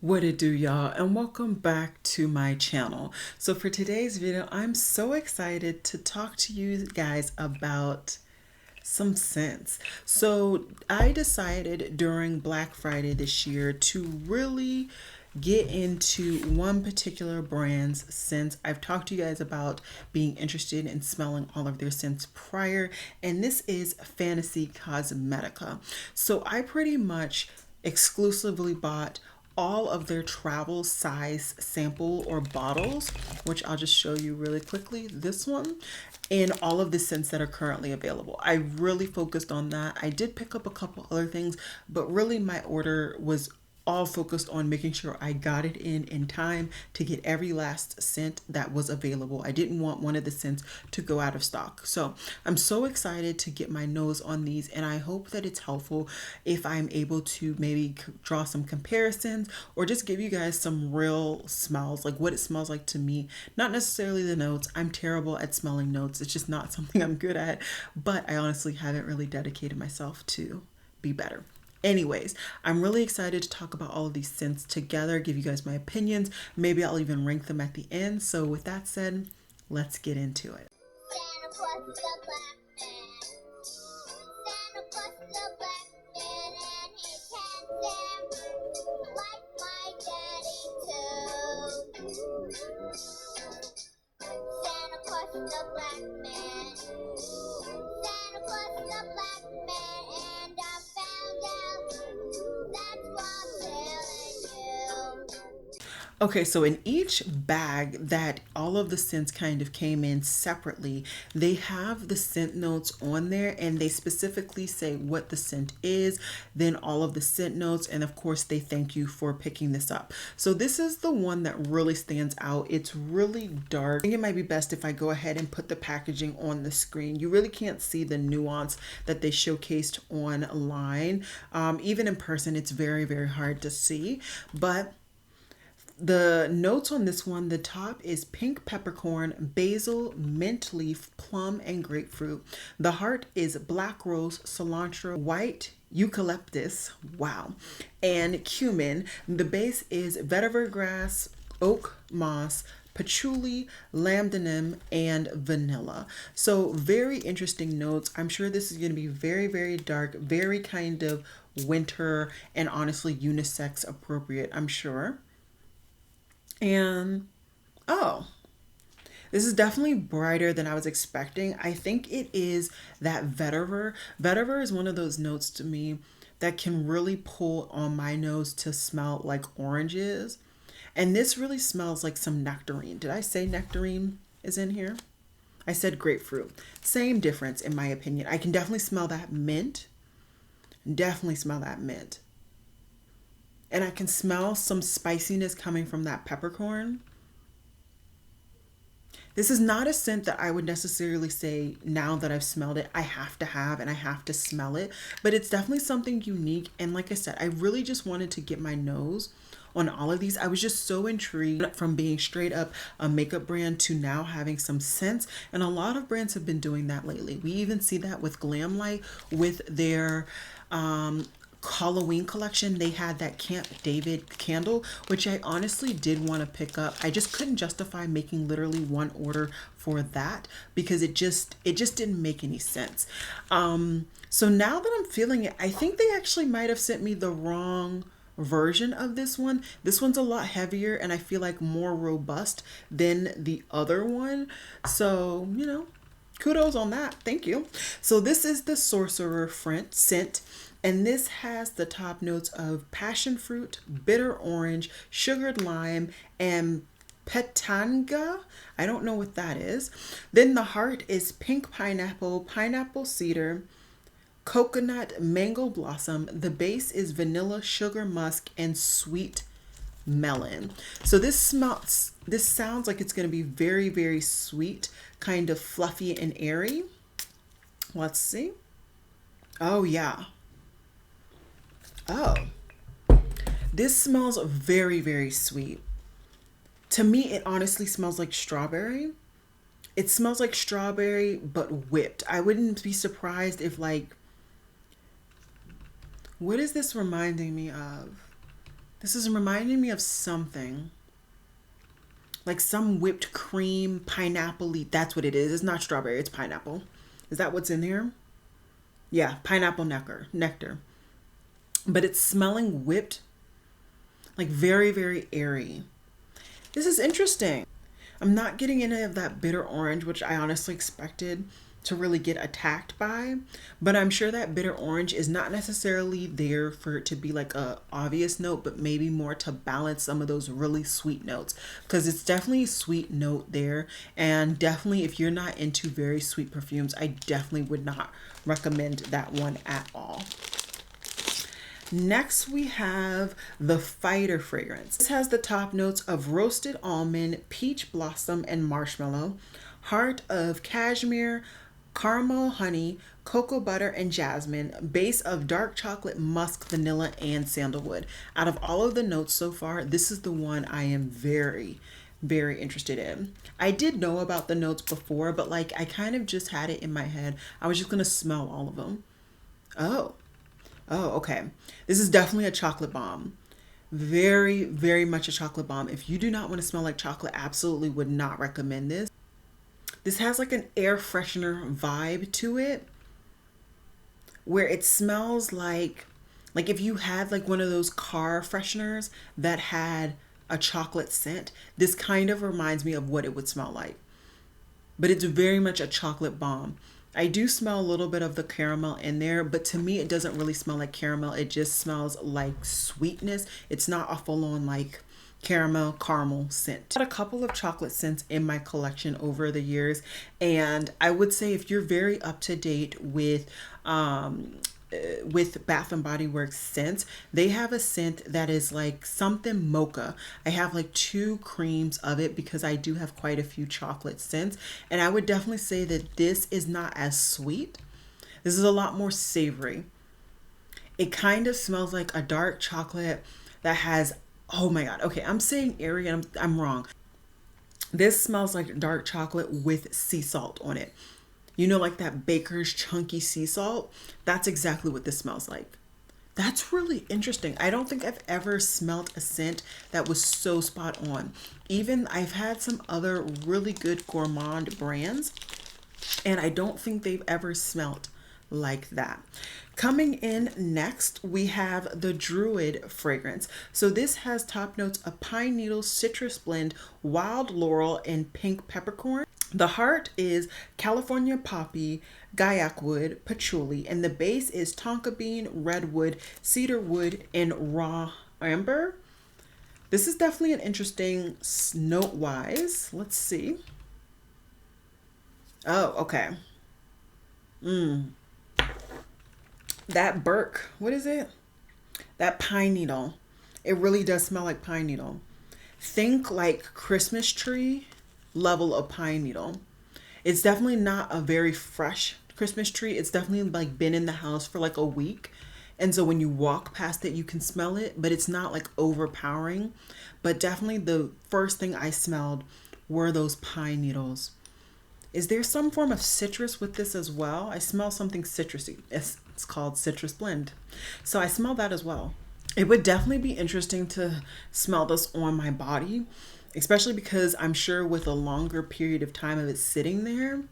What it do, y'all, and welcome back to my channel. So for today's video, I'm so excited to talk to you guys about some scents. So I decided during Black Friday this year to really get into one particular brand's scents. I've talked to you guys about being interested in smelling all of their scents prior, and this is Fantasy Cosmetica. So I pretty much exclusively bought all of their travel size sample or bottles, which I'll just show you really quickly. This one, and all of the scents that are currently available. I really focused on that. I did pick up a couple other things, but really my order was all focused on making sure I got it in time to get every last scent that was available. I didn't want one of the scents to go out of stock. So I'm so excited to get my nose on these, and I hope that it's helpful if I'm able to maybe draw some comparisons or just give you guys some real smells, like what it smells like to me. Not necessarily the notes. I'm terrible at smelling notes. It's just not something I'm good at, but I honestly haven't really dedicated myself to be better. Anyways, I'm really excited to talk about all of these scents together, give you guys my opinions. Maybe I'll even rank them at the end. So with that said, let's get into it. Okay, so in each bag that all of the scents kind of came in separately, they have the scent notes on there, and they specifically say what the scent is, then all of the scent notes, and of course they thank you for picking this up. So this is the one that really stands out. It's really dark. I think it might be best if I go ahead and put the packaging on the screen. You really can't see the nuance that they showcased online. Even in person, it's very, very hard to see, but the notes on this one, the top is pink peppercorn, basil, mint leaf, plum, and grapefruit. The heart is black rose, cilantro, white eucalyptus, wow, and cumin. The base is vetiver grass, oak moss, patchouli, lamdanum, and vanilla. So very interesting notes. I'm sure this is going to be very, very dark, very kind of winter, and honestly unisex appropriate, I'm sure. And oh, this is definitely brighter than I was expecting. I think it is that vetiver. Vetiver is one of those notes to me that can really pull on my nose to smell like oranges. And this really smells like some nectarine. Did I say nectarine is in here? I said grapefruit. Same difference in my opinion. I can definitely smell that mint. Definitely smell that mint. And I can smell some spiciness coming from that peppercorn. This is not a scent that I would necessarily say now that I've smelled it, I have to have and I have to smell it, but it's definitely something unique. And like I said, I really just wanted to get my nose on all of these. I was just so intrigued from being straight up a makeup brand to now having some scents. And a lot of brands have been doing that lately. We even see that with Glamlight with their Halloween collection. They had that Camp David candle, which I honestly did want to pick up. I just couldn't justify making literally one order for that because it just didn't make any sense. So now that I'm feeling it, I think they actually might have sent me the wrong version of this one. This one's a lot heavier and I feel like more robust than the other one. So, you know, kudos on that. Thank you. So this is the Sorcerer scent. And this has the top notes of passion fruit, bitter orange, sugared lime, and petanga. I don't know what that is. Then the heart is pink pineapple, pineapple cedar, coconut, mango blossom. The base is vanilla, sugar musk, and sweet melon. So this sounds like it's going to be very, very sweet, kind of fluffy and airy. Let's see. Oh yeah. Oh, this smells very, very sweet. To me, it honestly smells like strawberry. It smells like strawberry, but whipped. I wouldn't be surprised if like, what is this reminding me of? This is reminding me of something. Like some whipped cream, pineapple. That's what it is. It's not strawberry, it's pineapple. Is that what's in there? Yeah, pineapple nectar. But it's smelling whipped, like very, very airy. This is interesting. I'm not getting any of that bitter orange, which I honestly expected to really get attacked by, but I'm sure that bitter orange is not necessarily there for it to be like a obvious note, but maybe more to balance some of those really sweet notes, because it's definitely a sweet note there. And definitely if you're not into very sweet perfumes, I definitely would not recommend that one at all. Next, we have the Fighter fragrance. This has the top notes of roasted almond, peach blossom, and marshmallow, heart of cashmere, caramel, honey, cocoa butter, and jasmine, base of dark chocolate, musk, vanilla, and sandalwood. Out of all of the notes so far, this is the one I am very, very interested in. I did know about the notes before, but like I kind of just had it in my head. I was just gonna smell all of them. Oh. Oh, okay. This is definitely a chocolate bomb. Very, very much a chocolate bomb. If you do not want to smell like chocolate, absolutely would not recommend this. This has like an air freshener vibe to it, where it smells like if you had like one of those car fresheners that had a chocolate scent, this kind of reminds me of what it would smell like. But it's very much a chocolate bomb. I do smell a little bit of the caramel in there, but to me, it doesn't really smell like caramel. It just smells like sweetness. It's not a full-on like caramel scent. I've had a couple of chocolate scents in my collection over the years, and I would say if you're very up to date with Bath and Body Works scents, they have a scent that is like something mocha. I have like 2 creams of it because I do have quite a few chocolate scents, and I would definitely say that this is not as sweet. This is a lot more savory. It kind of smells like a dark chocolate that has, oh my god, okay, I'm saying airy and I'm wrong. This smells like dark chocolate with sea salt on it. You know, like that Baker's chunky sea salt? That's exactly what this smells like. That's really interesting. I don't think I've ever smelled a scent that was so spot on. Even I've had some other really good gourmand brands, and I don't think they've ever smelled like that. Coming in next, we have the Druid fragrance. So this has top notes of pine needle, citrus blend, wild laurel, and pink peppercorn. The heart is California poppy, gaiac wood, patchouli, and the base is tonka bean, redwood, cedar wood, and raw amber. This is definitely an interesting note wise. Let's see. Oh, okay. That Burke, what is it? That pine needle. It really does smell like pine needle. Think like Christmas tree level of pine needle. It's definitely not a very fresh Christmas tree. It's definitely like been in the house for like a week. And so when you walk past it, you can smell it, but it's not like overpowering. But definitely the first thing I smelled were those pine needles. Is there some form of citrus with this as well? I smell something citrusy. It's called citrus blend. So I smell that as well. It would definitely be interesting to smell this on my body, especially because I'm sure with a longer period of time of it sitting there,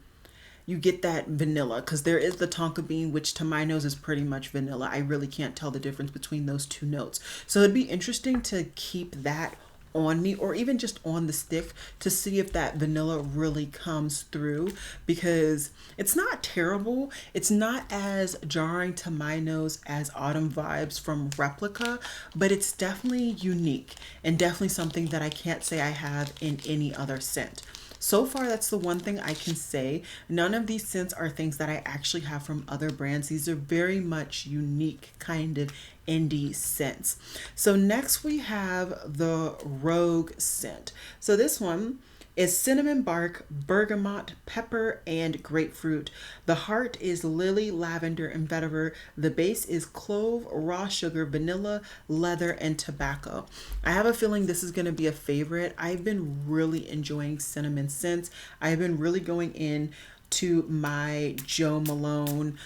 you get that vanilla, because there is the tonka bean, which to my nose is pretty much vanilla. I really can't tell the difference between those 2 notes. So it'd be interesting to keep that on me, or even just on the stick, to see if that vanilla really comes through, because it's not terrible. It's not as jarring to my nose as Autumn Vibes from Replica, but it's definitely unique and definitely something that I can't say I have in any other scent. So far, that's the one thing I can say. None of these scents are things that I actually have from other brands. These are very much unique kind of indie scents. So next we have the Rogue scent. So this one is cinnamon bark, bergamot, pepper, and grapefruit. The heart is lily, lavender, and vetiver. The base is clove, raw sugar, vanilla, leather, and tobacco. I have a feeling this is going to be a favorite. I've been really enjoying cinnamon scents. I've been really going in to my Jo Malone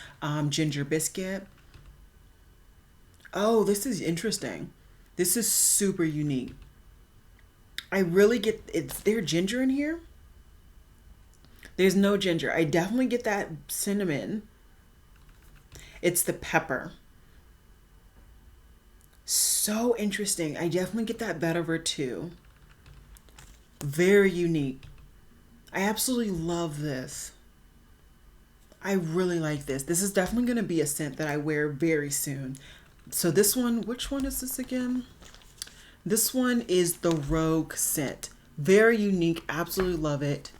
ginger biscuit. Oh, this is interesting. This is super unique. I really get, is there ginger in here? There's no ginger. I definitely get that cinnamon. It's the pepper. So interesting. I definitely get that vetiver too. Very unique. I absolutely love this. I really like this. This is definitely going to be a scent that I wear very soon. So this one, which one is this again? This one is the Rogue scent. Very unique. Absolutely love it.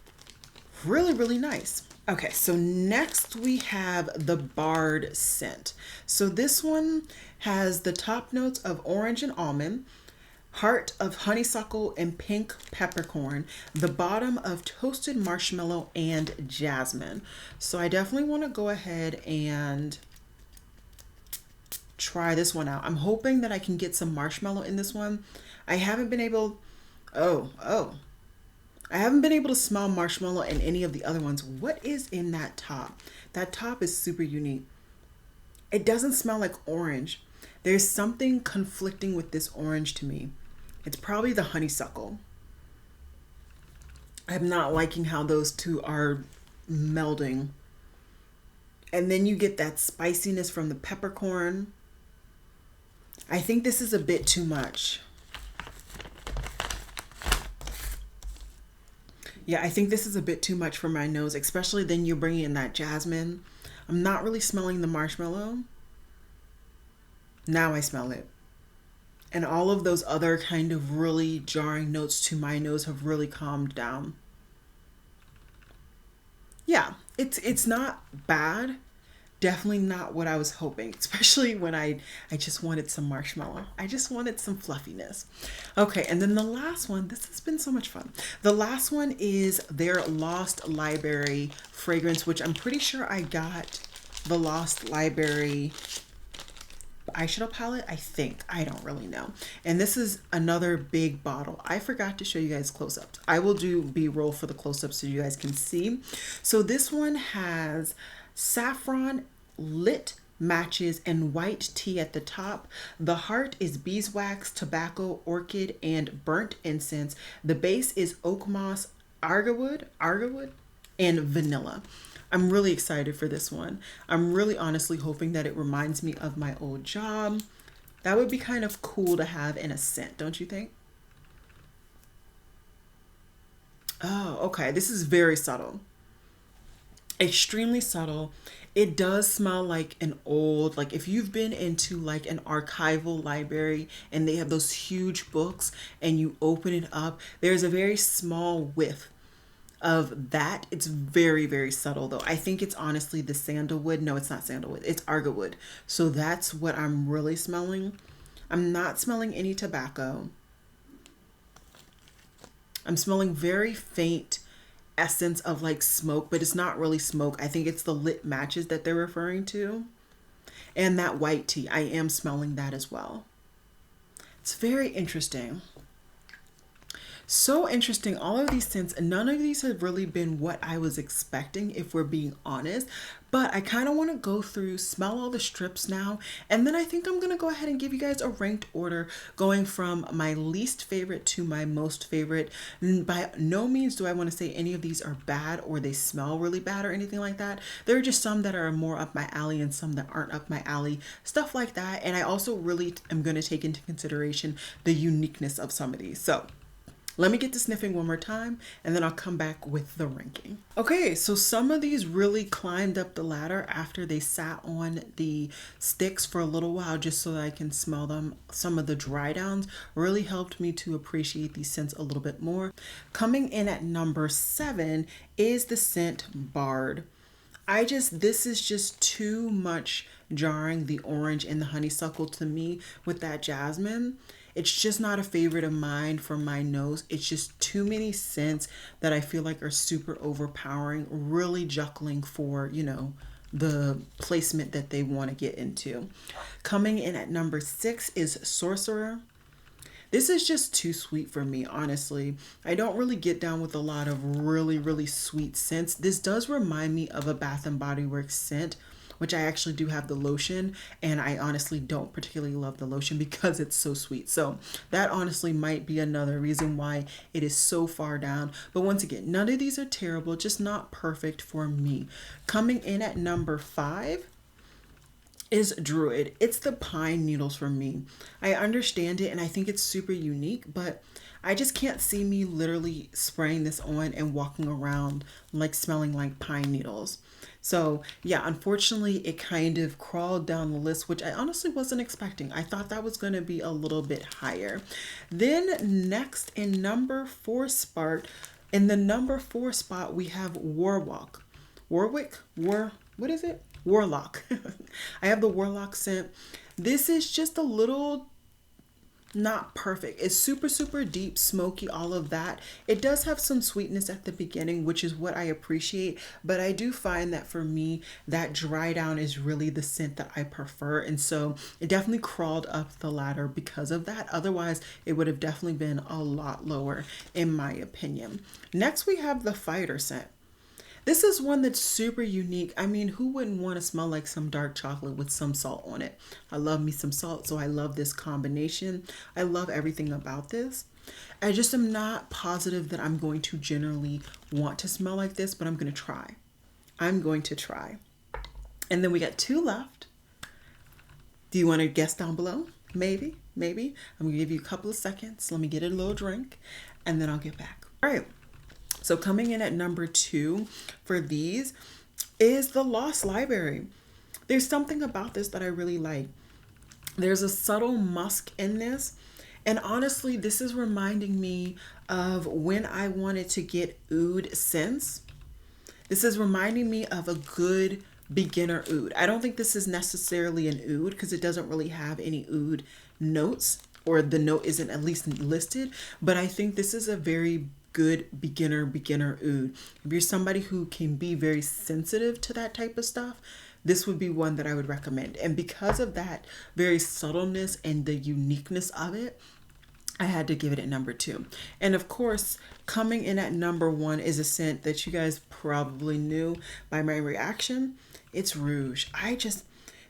Really, really nice. Okay, so next we have the Bard scent. So this one has the top notes of orange and almond, heart of honeysuckle and pink peppercorn, the bottom of toasted marshmallow and jasmine. So I definitely want to go ahead and try this one out. I'm hoping that I can get some marshmallow in this one. I haven't been able, I haven't been able to smell marshmallow in any of the other ones. What is in that top? That top is super unique. It doesn't smell like orange. There's something conflicting with this orange to me. It's probably the honeysuckle. I'm not liking how those two are melding. And then you get that spiciness from the peppercorn. I think this is a bit too much. Yeah, I think this is a bit too much for my nose, especially then you're bringing in that jasmine. I'm not really smelling the marshmallow. Now I smell it. And all of those other kind of really jarring notes to my nose have really calmed down. Yeah, it's not bad. Definitely not what I was hoping, especially when I just wanted some marshmallow. I just wanted some fluffiness. Okay, and then the last one, this has been so much fun. The last one is their Lost Library fragrance, which I'm pretty sure I got the Lost Library eyeshadow palette, I think. I don't really know. And this is another big bottle. I forgot to show you guys close-ups. I will do B-roll for the close-ups so you guys can see. So this one has saffron, lit matches, and white tea at the top. The heart is beeswax, tobacco, orchid, and burnt incense. The base is oak moss, argarwood, and vanilla. I'm really excited for this one. I'm really honestly hoping that it reminds me of my old job. That would be kind of cool to have in a scent, don't you think? Oh, okay. This is very subtle. Extremely subtle. It does smell like an old, like if you've been into like an archival library and they have those huge books and you open it up, there's a very small whiff of that. It's very, very subtle though. I think it's honestly the sandalwood. No, it's not sandalwood. It's argarwood. So that's what I'm really smelling. I'm not smelling any tobacco. I'm smelling very faint essence of like smoke, but it's not really smoke. I think it's the lit matches that they're referring to. And that white tea, I am smelling that as well. It's very interesting. So interesting. All of these scents, none of these have really been what I was expecting, if we're being honest. But I kind of want to go through, smell all the strips now, and then I think I'm going to go ahead and give you guys a ranked order going from my least favorite to my most favorite. By no means do I want to say any of these are bad or they smell really bad or anything like that. There are just some that are more up my alley and some that aren't up my alley, stuff like that. And I also really am going to take into consideration the uniqueness of some of these. So let me get to sniffing one more time and then I'll come back with the ranking. Okay, so some of these really climbed up the ladder after they sat on the sticks for a little while just so that I can smell them. Some of the dry downs really helped me to appreciate these scents a little bit more. Coming in at number 7 is the scent Bard. This is just too much jarring, the orange and the honeysuckle to me with that jasmine. It's just not a favorite of mine for my nose. It's just too many scents that I feel like are super overpowering, really juggling for, the placement that they want to get into. Coming in at number 6 is Sorcerer. This is just too sweet for me, honestly. I don't really get down with a lot of really, really sweet scents. This does remind me of a Bath and Body Works scent, which I actually do have the lotion, and I honestly don't particularly love the lotion because it's so sweet. So that honestly might be another reason why it is so far down. But once again, none of these are terrible, just not perfect for me. Coming in at number 5 is Druid. It's the pine needles for me. I understand it and I think it's super unique, but I just can't see me literally spraying this on and walking around like smelling like pine needles. So yeah, unfortunately it kind of crawled down the list, which I honestly wasn't expecting. I thought that was going to be a little bit higher. Then next in number 4 spot, in the number 4 spot, we have Warlock. What is it? Warlock. I have the Warlock scent. This is just a little not perfect. It's super, super deep, smoky, all of that. It does have some sweetness at the beginning, which is what I appreciate. But I do find that for me, that dry down is really the scent that I prefer. And so it definitely crawled up the ladder because of that. Otherwise, it would have definitely been a lot lower in my opinion. Next, we have the Fighter scent. This is one that's super unique. I mean, who wouldn't want to smell like some dark chocolate with some salt on it? I love me some salt, so I love this combination. I love everything about this. I just am not positive that I'm going to generally want to smell like this, but I'm going to try. I'm going to try. And then we got 2 left. Do you want to guess down below? Maybe. I'm going to give you a couple of seconds. Let me get a little drink, and then I'll get back. All right. So coming in at number 2 for these is the Lost Library. There's something about this that I really like. There's a subtle musk in this. And honestly, this is reminding me of when I wanted to get oud scents. This is reminding me of a good beginner oud. I don't think this is necessarily an oud because it doesn't really have any oud notes, or the note isn't at least listed. But I think this is a very good beginner oud. If you're somebody who can be very sensitive to that type of stuff, this would be one that I would recommend. And because of that very subtleness and the uniqueness of it, I had to give it at number 2. And of course, coming in at number 1 is a scent that you guys probably knew by my reaction. It's Rouge.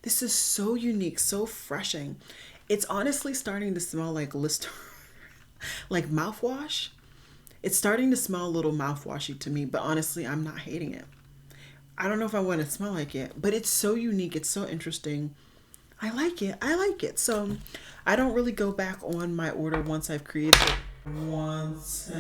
This is so unique, so refreshing. It's honestly starting to smell like Listerine, like mouthwash. It's starting to smell a little mouthwashy to me, but honestly, I'm not hating it. I don't know if I want to smell like it, but it's so unique. It's so interesting. I like it. So I don't really go back on my order once I've created it. Once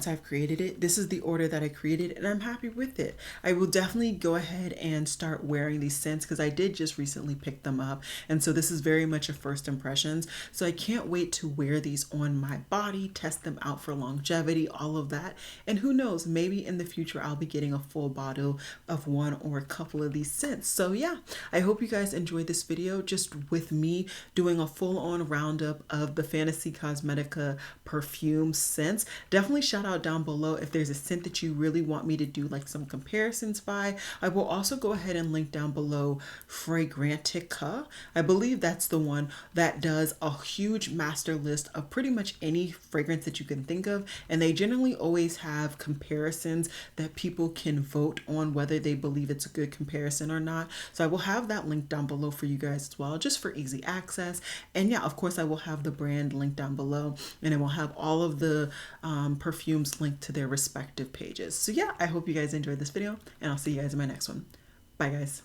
I've created it, this is the order that I created and I'm happy with it. I will definitely go ahead and start wearing these scents because I did just recently pick them up. And so this is very much a first impressions. So I can't wait to wear these on my body, test them out for longevity, all of that. And who knows, maybe in the future, I'll be getting a full bottle of one or a couple of these scents. So yeah, I hope you guys enjoyed this video just with me doing a full on roundup of the Fantasy Cosmetica perfume scents. Definitely shout out down below if there's a scent that you really want me to do like some comparisons by. I will also go ahead and link down below Fragrantica. I believe that's the one that does a huge master list of pretty much any fragrance that you can think of, and they generally always have comparisons that people can vote on whether they believe it's a good comparison or not. So I will have that link down below for you guys as well, just for easy access. And yeah, of course I will have the brand link down below, and it will have all of the perfumes linked to their respective pages. So yeah, I hope you guys enjoyed this video, and I'll see you guys in my next one. Bye guys.